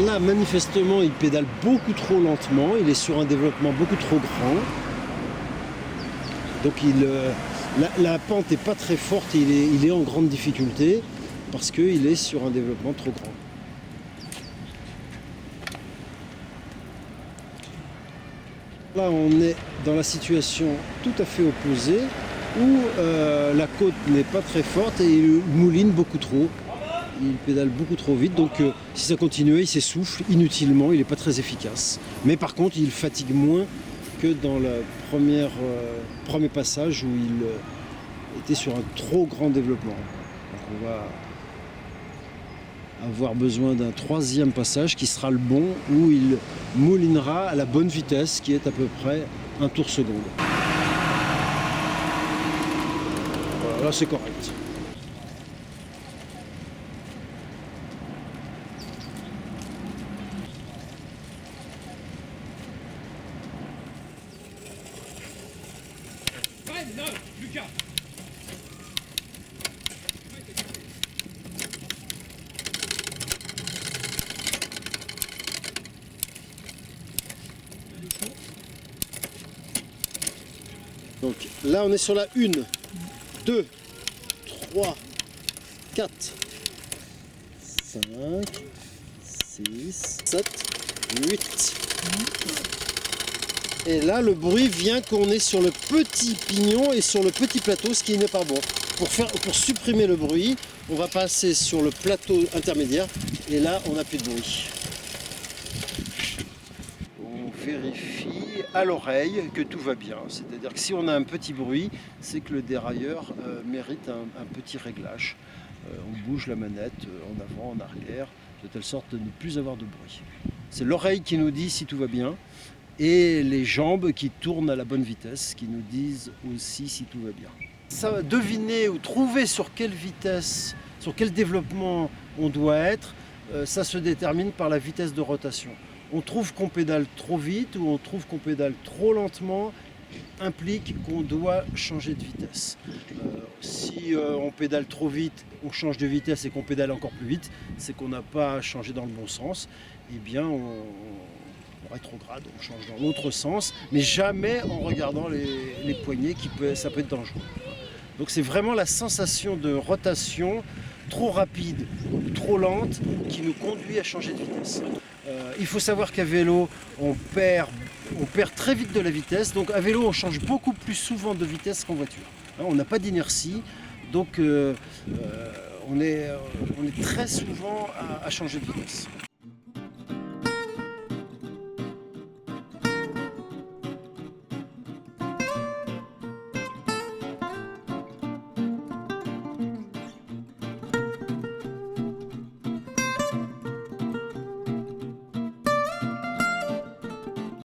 là, manifestement, il pédale beaucoup trop lentement, il est sur un développement beaucoup trop grand. Donc la pente n'est pas très forte et il est en grande difficulté parce qu'il est sur un développement trop grand. Là, on est dans la situation tout à fait opposée où la côte n'est pas très forte et il mouline beaucoup trop. Il pédale beaucoup trop vite, donc si ça continuait, il s'essouffle inutilement, il n'est pas très efficace. Mais par contre, il fatigue moins que dans le premier passage où il était sur un trop grand développement. Donc on va avoir besoin d'un troisième passage qui sera le bon, où il moulinera à la bonne vitesse, qui est à peu près 1 tour seconde. Voilà, là c'est correct. Non, Lucas. Donc là on est sur la 1, 2, 3, 4, 5, 6, 7, 8. Et là le bruit vient qu'on est sur le petit pignon et sur le petit plateau, ce qui n'est pas bon. Pour supprimer le bruit, on va passer sur le plateau intermédiaire et là on n'a plus de bruit. On vérifie à l'oreille que tout va bien. C'est-à-dire que si on a un petit bruit, c'est que le dérailleur mérite un petit réglage. On bouge la manette en avant, en arrière, de telle sorte de ne plus avoir de bruit. C'est l'oreille qui nous dit si tout va bien et les jambes qui tournent à la bonne vitesse, qui nous disent aussi si tout va bien. Ça, deviner ou trouver sur quelle vitesse, sur quel développement on doit être, ça se détermine par la vitesse de rotation. On trouve qu'on pédale trop vite ou on trouve qu'on pédale trop lentement, implique qu'on doit changer de vitesse. Si on pédale trop vite, on change de vitesse et qu'on pédale encore plus vite, c'est qu'on n'a pas changé dans le bon sens. Eh bien, on rétrograde, on change dans l'autre sens, mais jamais en regardant les poignées, ça peut être dangereux. Donc c'est vraiment la sensation de rotation trop rapide ou trop lente qui nous conduit à changer de vitesse. Il faut savoir qu'à vélo, on perd très vite de la vitesse. Donc à vélo, on change beaucoup plus souvent de vitesse qu'en voiture. On n'a pas d'inertie, donc on est très souvent à changer de vitesse.